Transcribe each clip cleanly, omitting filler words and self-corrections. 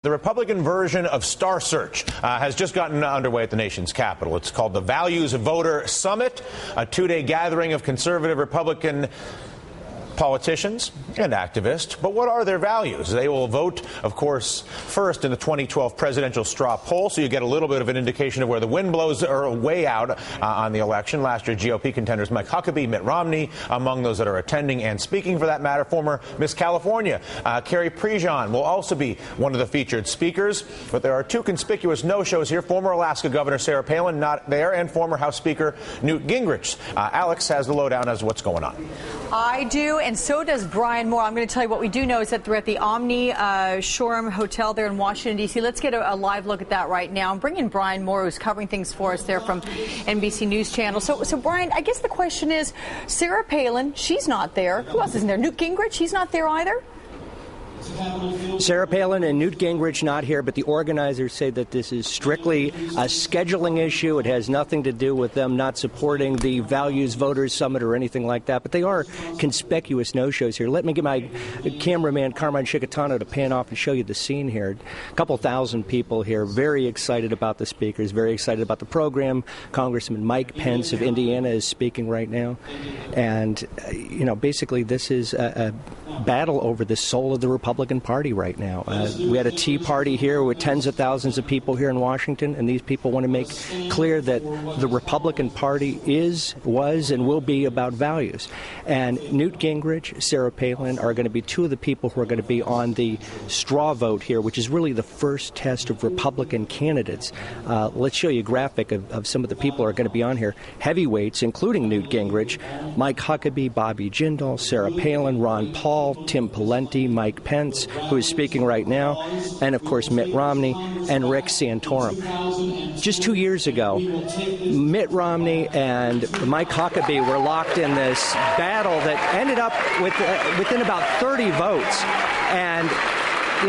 The Republican version of Star Search has just gotten underway at the nation's capital. It's called the Values Voter Summit, a two-day gathering of conservative Republican politicians and activists. But what are their values? They will vote, of course, first in the 2012 presidential straw poll, so you get a little bit of an indication of where the wind blows are way out on the election. Last year, GOP contenders Mike Huckabee, Mitt Romney, among those that are attending and speaking, for that matter. Former Miss California, Carrie Prejean, will also be one of the featured speakers. But there are two conspicuous no-shows here. Former Alaska Governor Sarah Palin, not there, and former House Speaker Newt Gingrich. Alex has the lowdown as to what's going on. I do, and so does Brian Moore. I'm going to tell you what we do know is that they're at the Omni Shoreham Hotel there in Washington, D.C. Let's get a live look at that right now. I'm bringing Brian Moore, who's covering things for us there from NBC News Channel. So Brian, I guess the question is, Sarah Palin, she's not there. Who else isn't there? Newt Gingrich, he's not there either? Sarah Palin and Newt Gingrich not here, but the organizers say that this is strictly a scheduling issue. It has nothing to do with them not supporting the Values Voters Summit or anything like that, but they are conspicuous no-shows here. Let me get my cameraman, Carmine Chicatano, to pan off and show you the scene here. A couple thousand people here, very excited about the speakers, very excited about the program. Congressman Mike Pence of Indiana is speaking right now. And, basically this is a battle over the soul of the Republican Party right now. We had a Tea Party here with tens of thousands of people here in Washington, and these people want to make clear that the Republican Party was, and will be about values. And Newt Gingrich, Sarah Palin are going to be two of the people who are going to be on the straw vote here, which is really the first test of Republican candidates. Let's show you a graphic of some of the people who are going to be on here. Heavyweights, including Newt Gingrich, Mike Huckabee, Bobby Jindal, Sarah Palin, Ron Paul, Tim Pawlenty, Mike Pence, who is speaking right now, and of course Mitt Romney and Rick Santorum. Just 2 years ago, Mitt Romney and Mike Huckabee were locked in this battle that ended up within about 30 votes. And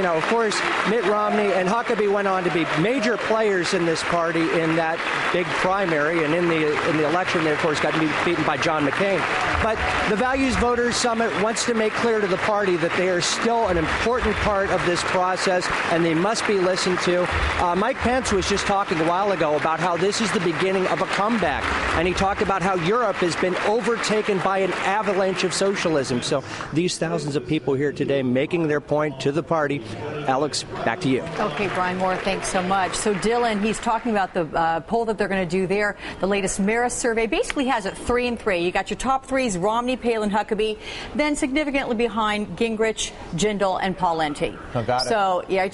of course, Mitt Romney and Huckabee went on to be major players in this party in that big primary, and in the election they, of course, got beaten by John McCain. But the Values Voters Summit wants to make clear to the party that they are still an important part of this process, and they must be listened to. Mike Pence was just talking a while ago about how this is the beginning of a comeback, and he talked about how Europe has been overtaken by an avalanche of socialism. So these thousands of people here today making their point to the party. Alex, back to you. Okay, Brian Moore, thanks so much. So Dillian, he's talking about the poll that they're going to do there. The latest Marist survey basically has it 3 and 3. You got your top threes, Romney, Palin, Huckabee, then significantly behind Gingrich, Jindal, and Pawlenty. Oh, got it. So, yeah,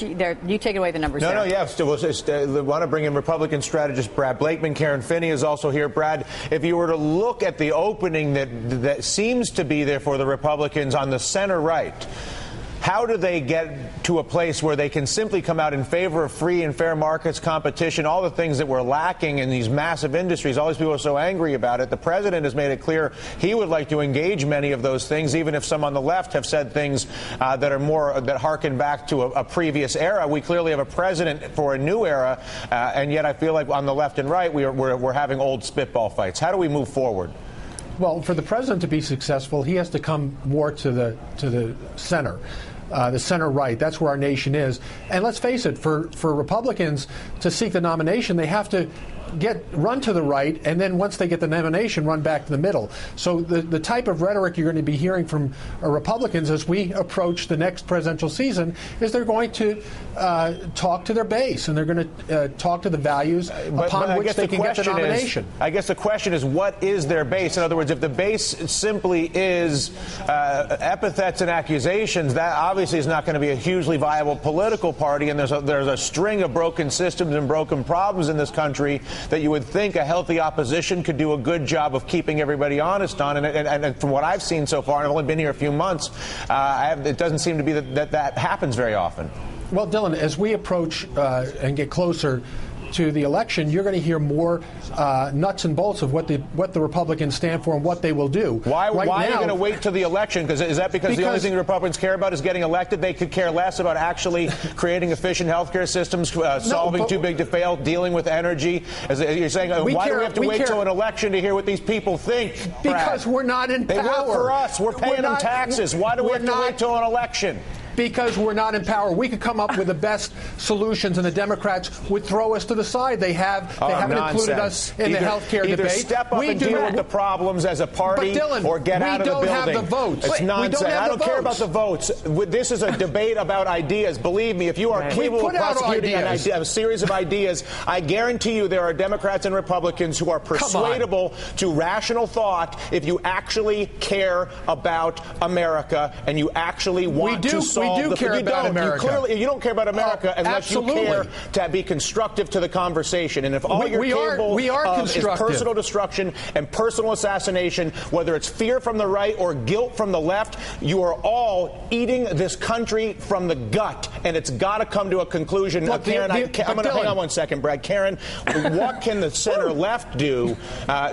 you take away the numbers there. I want to bring in Republican strategist Brad Blakeman. Karen Finney is also here. Brad, if you were to look at the opening that seems to be there for the Republicans on the center right, how do they get to a place where they can simply come out in favor of free and fair markets, competition, all the things that we're lacking in these massive industries? All these people are so angry about it. The president has made it clear he would like to engage many of those things, even if some on the left have said things that harken back to a previous era. We clearly have a president for a new era, and yet I feel like on the left and right we're having old spitball fights. How do we move forward? Well, for the president to be successful, he has to come more to the center. The center right. That's where our nation is. And let's face it, for Republicans to seek the nomination, they have to run to the right, and then once they get the nomination, run back to the middle. So the type of rhetoric you're going to be hearing from Republicans as we approach the next presidential season is they're going to talk to their base, and they're going to talk to the values upon which they can get the nomination. I guess the question is, what is their base? In other words, if the base simply is epithets and accusations, that obviously is not going to be a hugely viable political party, and there's a string of broken systems and broken problems in this country that you would think a healthy opposition could do a good job of keeping everybody honest on. And from what I've seen so far, and I've only been here a few months, it doesn't seem to be that happens very often. Well, Dylan, as we approach and get closer to the election, you're going to hear more nuts and bolts of what the Republicans stand for and what they will do. Why are you going to wait till the election? Is that because the only thing the Republicans care about is getting elected? They could care less about actually creating efficient healthcare systems, solving too big to fail, dealing with energy. You're saying, why do we have to wait till an election to hear what these people think? Because we're not in power. They work for us. We're paying them taxes. Why do we have to wait till an election? because we're not in power. We could come up with the best solutions, and the Democrats would throw us to the side. They haven't included us in the health care debate. Either step up and deal with the problems as a party, Dylan, or get out of the building. We don't have the votes. It's nonsense. I don't care about the votes. This is a debate about ideas. Believe me, if you are capable of prosecuting a series of ideas, I guarantee you there are Democrats and Republicans who are persuadable to rational thought if you actually care about America and you actually want to solve we do care about America. You don't care about America unless you care to be constructive to the conversation. And if all you're capable of is personal destruction and personal assassination, whether it's fear from the right or guilt from the left, you are all eating this country from the gut, and it's got to come to a conclusion. Karen, I'm going to hang on one second, Brad. Karen, what can the center left do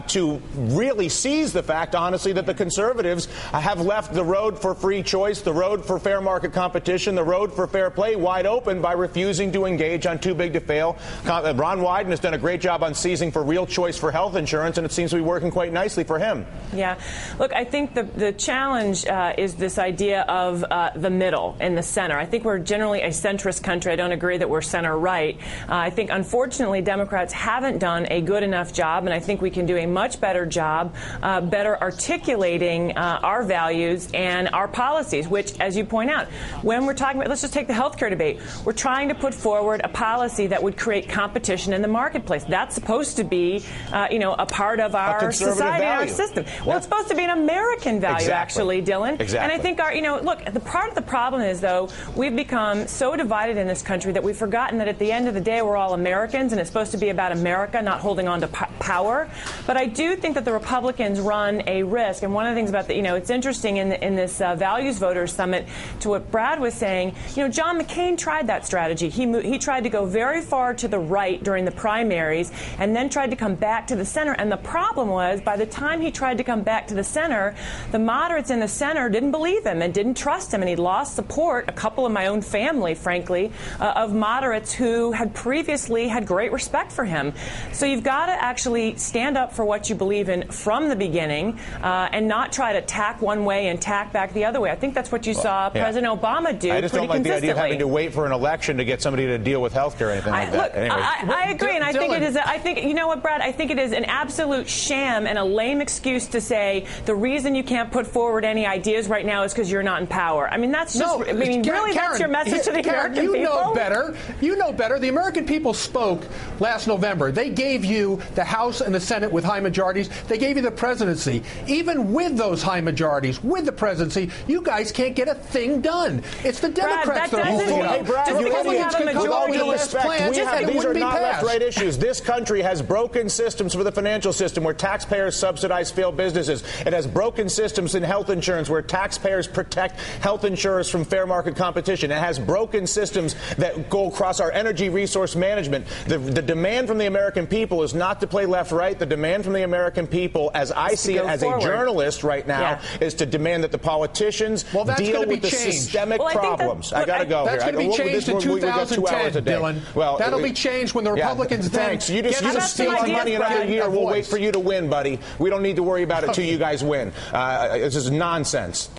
to really seize the fact, honestly, that the conservatives have left the road for free choice, the road for fair market competition, the road for fair play wide open by refusing to engage on too big to fail? Ron Wyden has done a great job on seizing for real choice for health insurance, and it seems to be working quite nicely for him. Yeah. Look, I think the challenge is this idea of the middle and the center. I think we're generally a centrist country. I don't agree that we're center-right. I think, unfortunately, Democrats haven't done a good enough job, and I think we can do a much better job better articulating our values and our policies, which, as you point out, when we're talking about, let's just take the health care debate, we're trying to put forward a policy that would create competition in the marketplace. That's supposed to be, a part of our society, our system. Well, it's supposed to be an American value, actually, Dylan. Exactly. And I think look, the part of the problem is, though, we've become so divided in this country that we've forgotten that at the end of the day, we're all Americans, and it's supposed to be about America, not holding on to power. But I do think that the Republicans run a risk. And one of the things about it's interesting in this Values Voters Summit, to what Brad was saying, John McCain tried that strategy. He tried to go very far to the right during the primaries and then tried to come back to the center. And the problem was, by the time he tried to come back to the center, the moderates in the center didn't believe him and didn't trust him. And he lost support, a couple of my own family, frankly, of moderates who had previously had great respect for him. So you've got to actually stand up for what you believe in from the beginning and not try to tack one way and tack back the other way. I think that's what you saw President Obama do. I just don't like the idea of having to wait for an election to get somebody to deal with health care or anything like that. Look, anyway. I agree, and I think it is. I think, you know what, Brad? I think it is an absolute sham and a lame excuse to say the reason you can't put forward any ideas right now is because you're not in power. I mean, that's just. Really, Karen, that's your message to the American people. You know better. You know better. The American people spoke last November. They gave you the House and the Senate with high majorities. They gave you the presidency. Even with those high majorities, with the presidency, you guys can't get a thing done. It's the Democrats that are holding it up. Hey, Brad, just because we have a majority, these are not left-right issues. This country has broken systems for the financial system where taxpayers subsidize failed businesses. It has broken systems in health insurance where taxpayers protect health insurers from fair market competition. It has broken systems that go across our energy resource management. The demand from the American people is not to play left-right. The demand from the American people, as I see it as a journalist right now, is to demand that the politicians deal with the systemic problems. I got to go here. That's going to be changed in 2010, Dylan. Well, that'll be changed when the Republicans thanks. You just steal our money another year. We'll wait for you to win, buddy. We don't need to worry about it till you guys win. This is nonsense.